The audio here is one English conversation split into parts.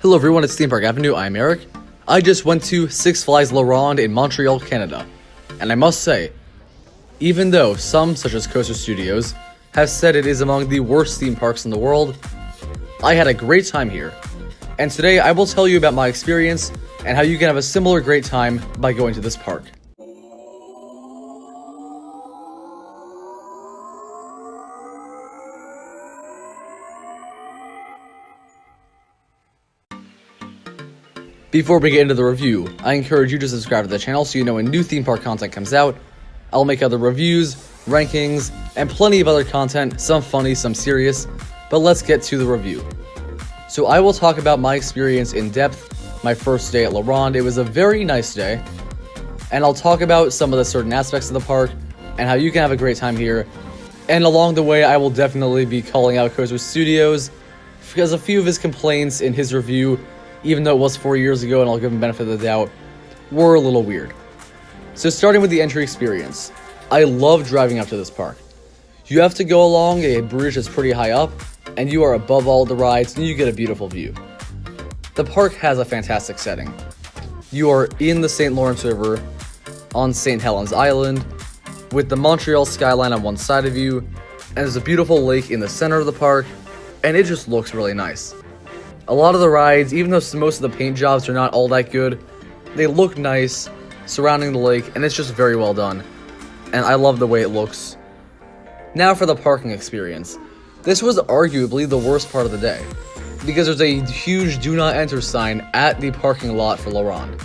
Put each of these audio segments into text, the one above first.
Hello everyone, it's Theme Park Avenue, I'm Eric. I just went to Six Flags La Ronde in Montreal, Canada. And I must say, even though some, such as Coaster Studios, have said it is among the worst theme parks in the world, I had a great time here. And today I will tell you about my experience and how you can have a similar great time by going to this park. Before we get into the review, I encourage you to subscribe to the channel so you know when new theme park content comes out. I'll make other reviews, rankings, and plenty of other content, some funny, some serious, but let's get to the review. So I will talk about my experience in depth, my first day at La Ronde. It was a very nice day, and I'll talk about some of the certain aspects of the park and how you can have a great time here. And along the way, I will definitely be calling out Coaster Studios because a few of his complaints in his review, even though it was 4 years ago and I'll give him benefit of the doubt, were a little weird. So starting with the entry experience, I love driving up to this park. You have to go along a bridge that's pretty high up, and you are above all the rides, and you get a beautiful view. The park has a fantastic setting. You are in the St. Lawrence River on St. Helens Island, with the Montreal skyline on one side of you, and there's a beautiful lake in the center of the park, and it just looks really nice. A lot of the rides, even though most of the paint jobs are not all that good, they look nice surrounding the lake, and it's just very well done. And I love the way it looks. Now for the parking experience. This was arguably the worst part of the day, because there's a huge do not enter sign at the parking lot for La Ronde.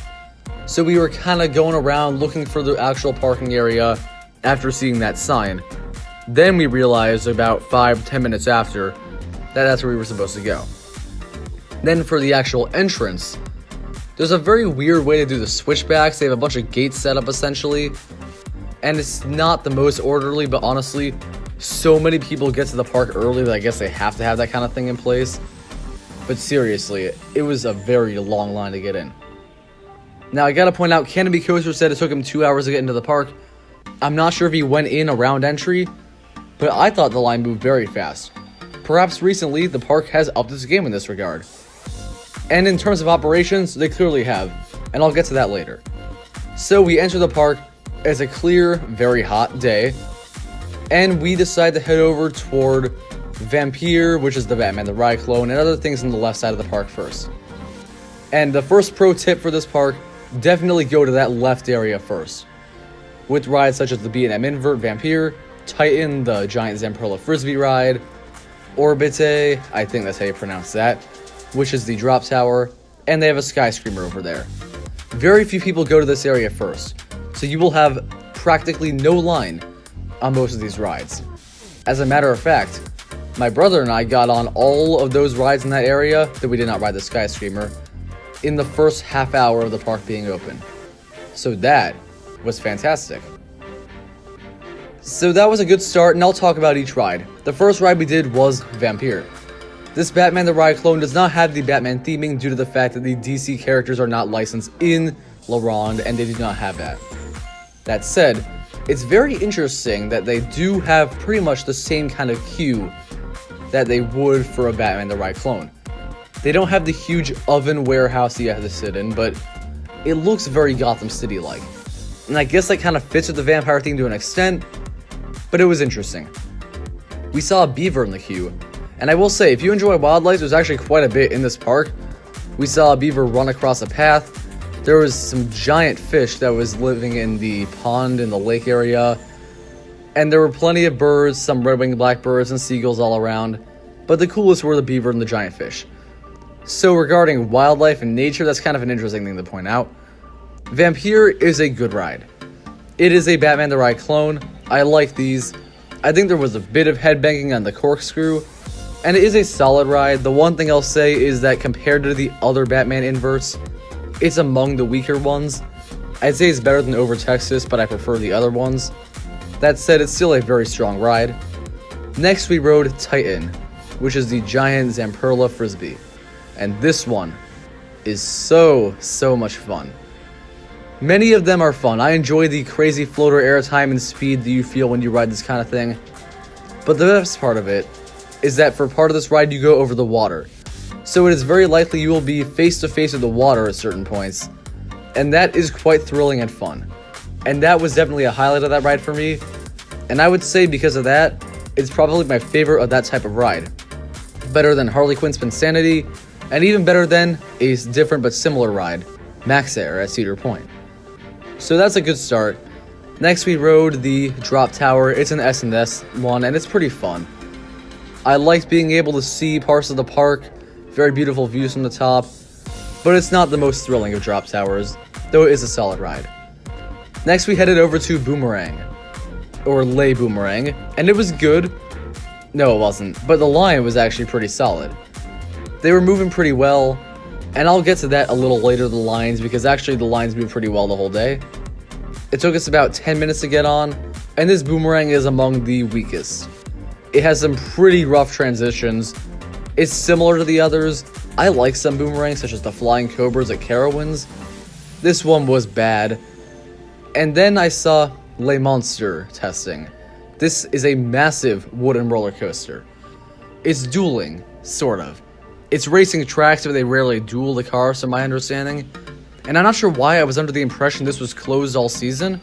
So we were kind of going around looking for the actual parking area after seeing that sign. Then we realized about 5-10 minutes after that that's where we were supposed to go. Then for the actual entrance, there's a very weird way to do the switchbacks. They have a bunch of gates set up essentially, and it's not the most orderly, but honestly, so many people get to the park early that I guess they have to have that kind of thing in place. But seriously, it was a very long line to get in. Now I gotta point out, Canopy Coaster said it took him 2 hours to get into the park. I'm not sure if he went in around entry, but I thought the line moved very fast. Perhaps recently, the park has upped its game in this regard. And in terms of operations, they clearly have, and I'll get to that later. So we enter the park as a clear, very hot day, and we decide to head over toward Vampire, which is the Batman the Ride clone, and other things on the left side of the park first. And the first pro tip for this park, definitely go to that left area first, with rides such as the B&M Invert Vampire, Titan, the giant Zamperla Frisbee ride, Orbite, I think that's how you pronounce that, which is the drop tower, and they have a skyscraper over there. Very few people go to this area first, so you will have practically no line on most of these rides. As a matter of fact, my brother and I got on all of those rides in that area that we did not ride the skyscraper in the first half hour of the park being open. So that was fantastic. So that was a good start, and I'll talk about each ride. The first ride we did was Vampire. This Batman the Ride clone does not have the Batman theming due to the fact that the DC characters are not licensed in La Ronde, and they do not have that. That said, it's very interesting that they do have pretty much the same kind of queue that they would for a Batman the Ride clone. They don't have the huge oven warehouse you have to sit in, but it looks very Gotham City-like. And I guess that kind of fits with the vampire theme to an extent, but it was interesting. We saw a beaver in the queue, and I will say, if you enjoy wildlife, there's actually quite a bit in this park. We saw a beaver run across a path. There was some giant fish that was living in the pond in the lake area. And there were plenty of birds, some red-winged blackbirds and seagulls all around. But the coolest were the beaver and the giant fish. So regarding wildlife and nature, that's kind of an interesting thing to point out. Vampire is a good ride. It is a Batman the Ride clone. I like these. I think there was a bit of headbanging on the corkscrew, and it is a solid ride. The one thing I'll say is that compared to the other Batman inverts, it's among the weaker ones. I'd say it's better than Over Texas, but I prefer the other ones. That said, it's still a very strong ride. Next we rode Titan, which is the giant Zamperla Frisbee. And this one is so much fun. Many of them are fun. I enjoy the crazy floater airtime and speed that you feel when you ride this kind of thing. But the best part of it is that for part of this ride, you go over the water. so it is very likely you will be face to face with the water at certain points, and that is quite thrilling and fun. And that was definitely a highlight of that ride for me, and I would say because of that, it's probably my favorite of that type of ride. Better than Harley Quinn's Insanity, and even better than a different but similar ride, Max Air at Cedar Point. So that's a good start. Next we rode the Drop Tower. It's an S&S one, and it's pretty fun. I liked being able to see parts of the park, very beautiful views from the top, but it's not the most thrilling of drop towers, though it is a solid ride. Next we headed over to Boomerang, or Le Boomerang, and it was good. No, it wasn't, but the line was actually pretty solid. They were moving pretty well, and I'll get to that a little later, the lines, because actually the lines moved pretty well the whole day. It took us about 10 minutes to get on, and this Boomerang is among the weakest. It has some pretty rough transitions. It's similar to the others. I like some boomerangs, such as the Flying Cobras at Carowinds. This one was bad. And then I saw Le Monstre testing. This is a massive wooden roller coaster. It's dueling, sort of. It's racing tracks, but they rarely duel the cars, from my understanding. And I'm not sure why I was under the impression this was closed all season,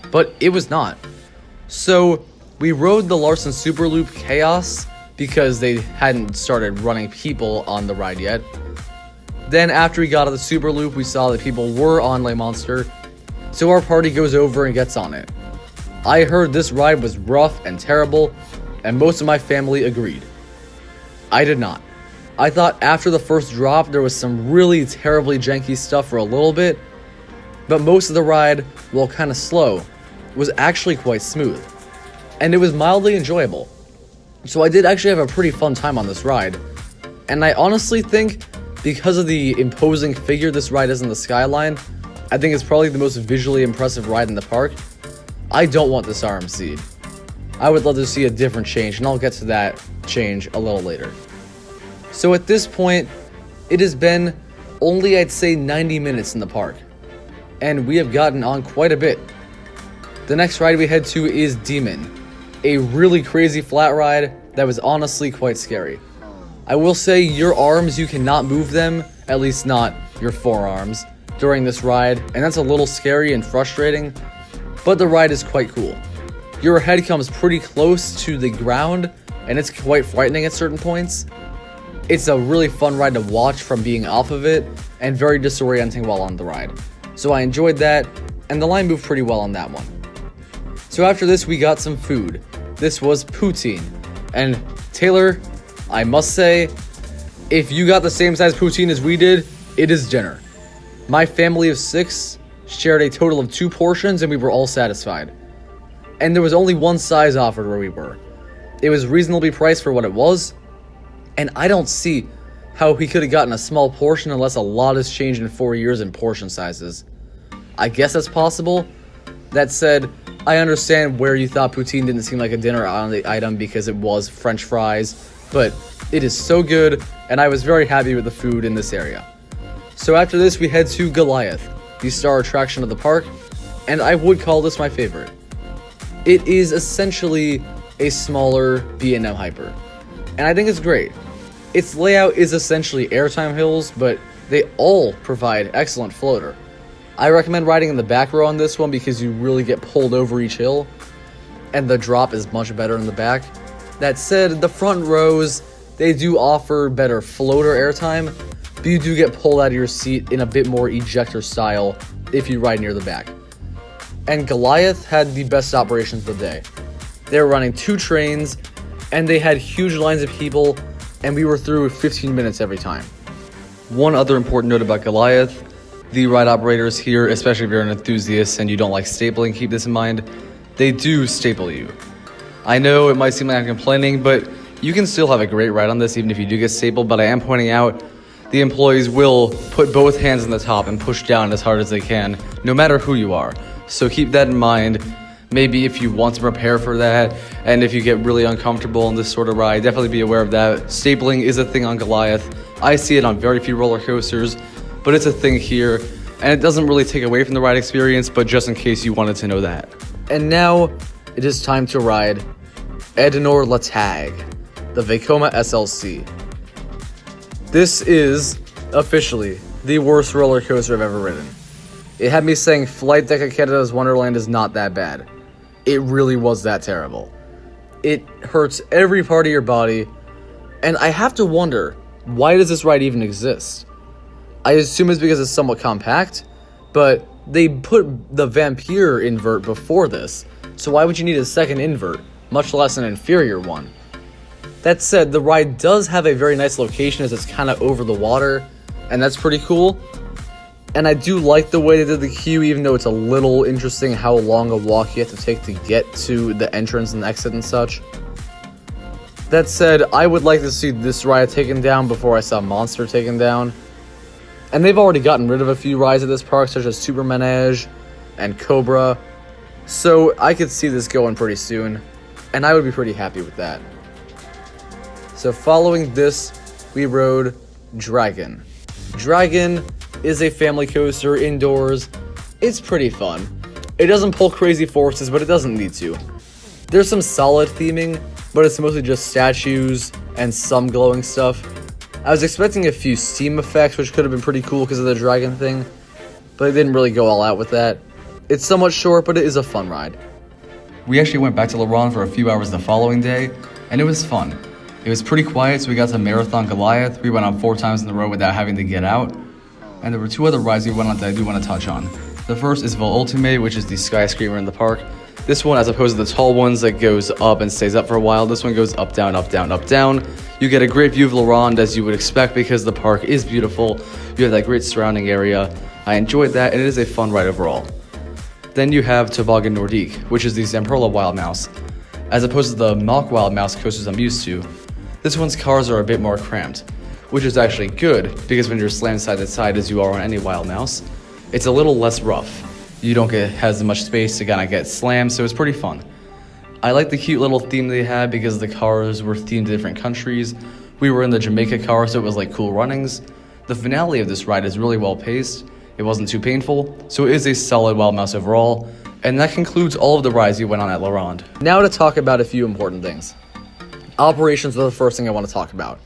but it was not. So we rode the Larson Superloop Chaos because they hadn't started running people on the ride yet. Then after we got on the Superloop, we saw that people were on Le Monstre, so our party goes over and gets on it. I heard this ride was rough and terrible, and most of my family agreed. I did not. I thought after the first drop there was some really terribly janky stuff for a little bit, but most of the ride, while kind of slow, was actually quite smooth, and it was mildly enjoyable. So I did actually have a pretty fun time on this ride, and I honestly think because of the imposing figure this ride is in the skyline, I think it's probably the most visually impressive ride in the park. I don't want this RMC'd. I would love to see a different change, and I'll get to that change a little later. So at this point, it has been only, I'd say, 90 minutes in the park, and we have gotten on quite a bit. The next ride we head to is Demon, a really crazy flat ride that was honestly quite scary. I will say your arms, you cannot move them, at least not your forearms, during this ride, and that's a little scary and frustrating, but the ride is quite cool. Your head comes pretty close to the ground, and it's quite frightening at certain points. It's a really fun ride to watch from being off of it, and very disorienting while on the ride. So I enjoyed that, and the line moved pretty well on that one. So after this, we got some food. This was poutine. And Taylor, I must say, if you got the same size poutine as we did, it is dinner. My family of 6 shared a total of 2 portions, and we were all satisfied. And there was only one size offered where we were. It was reasonably priced for what it was, and I don't see how he could have gotten a small portion unless a lot has changed in 4 years in portion sizes. I guess that's possible. That said, I understand where you thought poutine didn't seem like a dinner item because it was French fries, but it is so good, and I was very happy with the food in this area. So after this, we head to Goliath, the star attraction of the park, and I would call this my favorite. It is essentially a smaller B&M Hyper, and I think it's great. Its layout is essentially airtime hills, but they all provide excellent floater. I recommend riding in the back row on this one because you really get pulled over each hill, and the drop is much better in the back. That said, the front rows, they do offer better floater airtime, but you do get pulled out of your seat in a bit more ejector style if you ride near the back. And Goliath had the best operations of the day. They were running 2 trains, and they had huge lines of people, and we were through 15 minutes every time. One other important note about Goliath, the ride operators here, especially if you're an enthusiast and you don't like stapling, keep this in mind, they do staple you. I know it might seem like I'm complaining, but you can still have a great ride on this even if you do get stapled, but I am pointing out the employees will put both hands on the top and push down as hard as they can, no matter who you are. So keep that in mind. Maybe if you want to prepare for that, and if you get really uncomfortable on this sort of ride, definitely be aware of that. Stapling is a thing on Goliath. I see it on very few roller coasters, but it's a thing here, and it doesn't really take away from the ride experience, but just in case you wanted to know that. And now, it is time to ride Edenor La Tag, the Vekoma SLC. This is, officially, the worst roller coaster I've ever ridden. It had me saying Flight Deck at Canada's Wonderland is not that bad. It really was that terrible. It hurts every part of your body, and I have to wonder, why does this ride even exist? I assume it's because it's somewhat compact, but they put the Vampire invert before this, so why would you need a second invert, much less an inferior one? That said, the ride does have a very nice location as it's kind of over the water, and that's pretty cool. And I do like the way they did the queue, even though it's a little interesting how long a walk you have to take to get to the entrance and exit and such. That said, I would like to see this ride taken down before I saw Monstre taken down. And they've already gotten rid of a few rides at this park, such as Super Manege and Cobra. So I could see this going pretty soon, and I would be pretty happy with that. So following this, we rode Dragon. Dragon is a family coaster indoors. It's pretty fun. It doesn't pull crazy forces, but it doesn't need to. There's some solid theming, but it's mostly just statues and some glowing stuff. I was expecting a few steam effects, which could have been pretty cool because of the dragon thing, but they didn't really go all out with that. It's somewhat short, but it is a fun ride. We actually went back to La Ronde for a few hours the following day, and it was fun. It was pretty quiet, so we got to Marathon Goliath. We went on 4 times in a row without having to get out. And there were 2 other rides we went on that I do want to touch on. The first is Ultime, which is the skyscraper in the park. This one, as opposed to the tall ones that goes up and stays up for a while, this one goes up, down, up, down, up, down. You get a great view of La Ronde, as you would expect, because the park is beautiful. You have that great surrounding area. I enjoyed that, and it is a fun ride overall. Then you have Toboggan Nordique, which is the Zamperla Wild Mouse. As opposed to the Malk Wild Mouse coasters I'm used to, this one's cars are a bit more cramped, which is actually good, because when you're slammed side to side as you are on any Wild Mouse, it's a little less rough. You don't get as much space to kind of get slammed, so it's pretty fun. I like the cute little theme they had because the cars were themed to different countries. We were in the Jamaica car, so it was like cool runnings. The finale of this ride is really well paced. It wasn't too painful, so it is a solid Wild Mouse overall. And that concludes all of the rides we went on at La Ronde. Now to talk about a few important things. Operations are the first thing I want to talk about.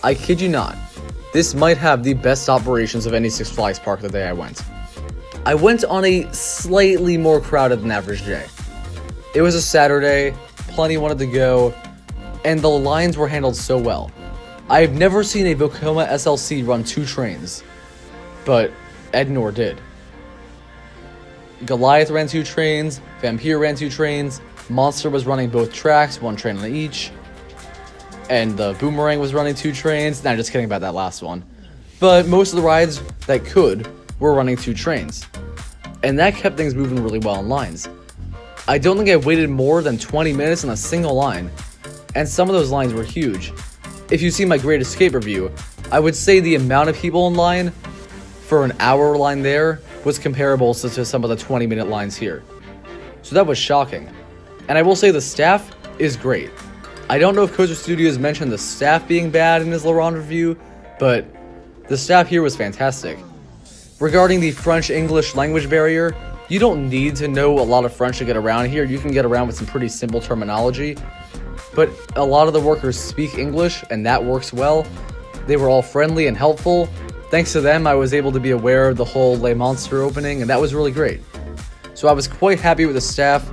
I kid you not, this might have the best operations of any Six Flags park the day I went. I went on a slightly more crowded than average day. It was a Saturday, plenty wanted to go, and the lines were handled so well. I've never seen a Vekoma SLC run 2 trains, but Ednor did. Goliath ran 2 trains, Vampire ran 2 trains, Monstre was running both tracks, 1 train on each, and the Boomerang was running 2 trains. Nah, just kidding about that last one. But most of the rides that could were running 2 trains, and that kept things moving really well in lines. I don't think I waited more than 20 minutes in a single line, and some of those lines were huge. If you see my Great Escape review, I would say the amount of people in line for an hour line there was comparable to some of the 20-minute lines here. So that was shocking. And I will say the staff is great. I don't know if Coaster Studios mentioned the staff being bad in his La Ronde review, but the staff here was fantastic. Regarding the French-English language barrier, you don't need to know a lot of French to get around here. You can get around with some pretty simple terminology, but a lot of the workers speak English, and that works well. They were all friendly and helpful. Thanks to them, I was able to be aware of the whole Les Monstre opening, and that was really great. So I was quite happy with the staff,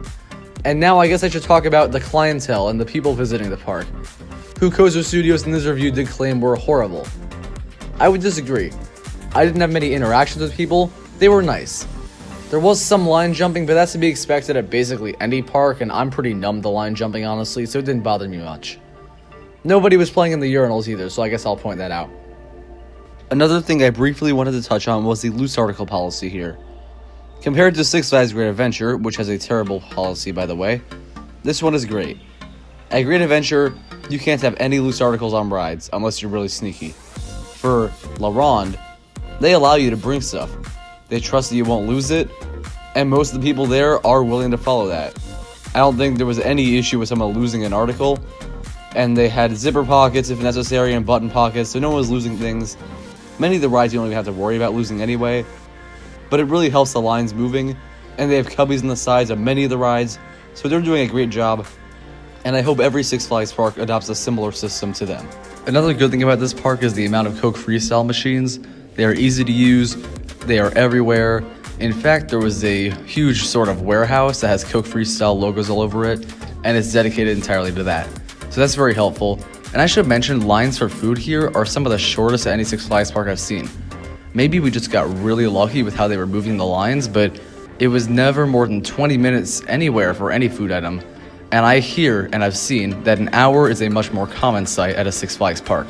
and now I guess I should talk about the clientele and the people visiting the park, who Coaster Studios in this review did claim were horrible. I would disagree. I didn't have many interactions with people. They were nice. There was some line jumping, but that's to be expected at basically any park, and I'm pretty numb to line jumping, honestly, so it didn't bother me much. Nobody was playing in the urinals either, so I guess I'll point that out. Another thing I briefly wanted to touch on was the loose article policy here. Compared to Six Flags Great Adventure, which has a terrible policy by the way, this one is great. At Great Adventure, you can't have any loose articles on rides unless you're really sneaky. For La Ronde, they allow you to bring stuff. They trust that you won't lose it, and most of the people there are willing to follow that. I don't think there was any issue with someone losing an article, and they had zipper pockets if necessary and button pockets, so no one was losing things. Many of the rides you don't even have to worry about losing anyway, but it really helps the lines moving, and they have cubbies on the sides of many of the rides, so they're doing a great job, and I hope every Six Flags park adopts a similar system to them. Another good thing about this park is the amount of Coke Freestyle machines. They are easy to use, they are everywhere. In fact, there was a huge sort of warehouse that has Coke Freestyle logos all over it, and it's dedicated entirely to that. So that's very helpful. And I should mention, lines for food here are some of the shortest at any Six Flags park I've seen. Maybe we just got really lucky with how they were moving the lines, but it was never more than 20 minutes anywhere for any food item. And I hear and I've seen that an hour is a much more common sight at a Six Flags park.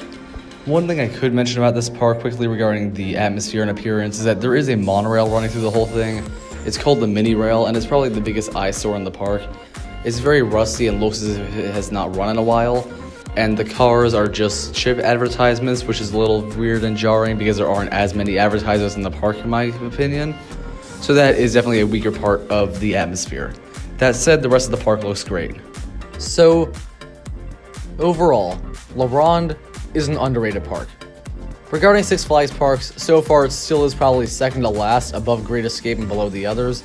One thing I could mention about this park quickly regarding the atmosphere and appearance is that there is a monorail running through the whole thing. It's called the Mini Rail, and it's probably the biggest eyesore in the park. It's very rusty and looks as if it has not run in a while. And the cars are just chip advertisements, which is a little weird and jarring because there aren't as many advertisers in the park in my opinion. So that is definitely a weaker part of the atmosphere. That said, the rest of the park looks great. So, overall, La Ronde is an underrated park. Regarding Six Flags parks, so far it still is probably second to last, above Great Escape and below the others.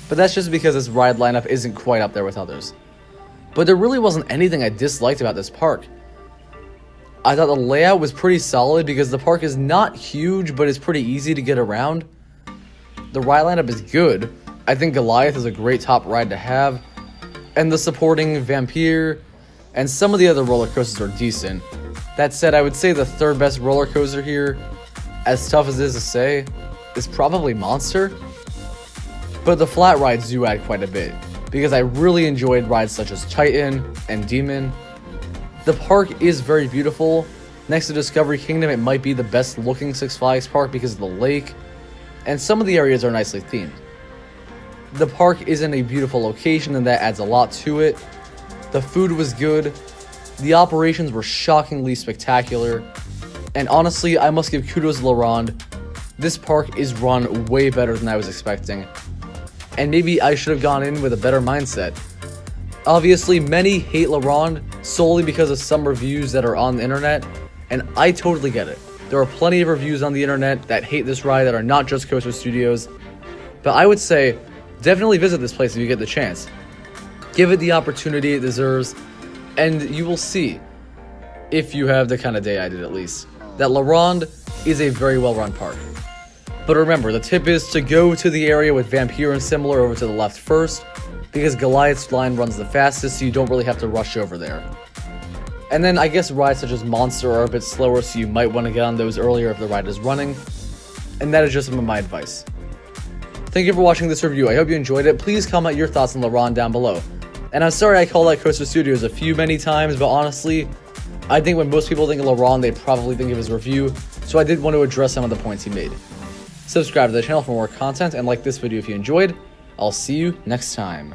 But that's just because its ride lineup isn't quite up there with others. But there really wasn't anything I disliked about this park. I thought the layout was pretty solid because the park is not huge, but it's pretty easy to get around. The ride lineup is good. I think Goliath is a great top ride to have. And the supporting Vampire and some of the other roller coasters are decent. That said, I would say the third best roller coaster here, as tough as it is to say, is probably Monstre. But the flat rides do add quite a bit, because I really enjoyed rides such as Titan and Demon. The park is very beautiful. Next to Discovery Kingdom, it might be the best looking Six Flags park because of the lake, and some of the areas are nicely themed. The park is in a beautiful location, and that adds a lot to it. The food was good. The operations were shockingly spectacular. And honestly, I must give kudos to La Ronde. This park is run way better than I was expecting. And maybe I should have gone in with a better mindset. Obviously, many hate La Ronde solely because of some reviews that are on the internet, and I totally get it. There are plenty of reviews on the internet that hate this ride that are not just Coaster Studios. But I would say, definitely visit this place if you get the chance. Give it the opportunity it deserves, and you will see, if you have the kind of day I did at least, that La Ronde is a very well-run park. But remember, the tip is to go to the area with Vampire and similar over to the left first, because Goliath's line runs the fastest, so you don't really have to rush over there. And then I guess rides such as Monstre are a bit slower, so you might want to get on those earlier if the ride is running. And that is just some of my advice. Thank you for watching this review. I hope you enjoyed it. Please comment your thoughts on La Ronde down below. And I'm sorry I called out Coaster Studios many times, but honestly, I think when most people think of La Ronde, they probably think of his review, so I did want to address some of the points he made. Subscribe to the channel for more content, and like this video if you enjoyed. I'll see you next time.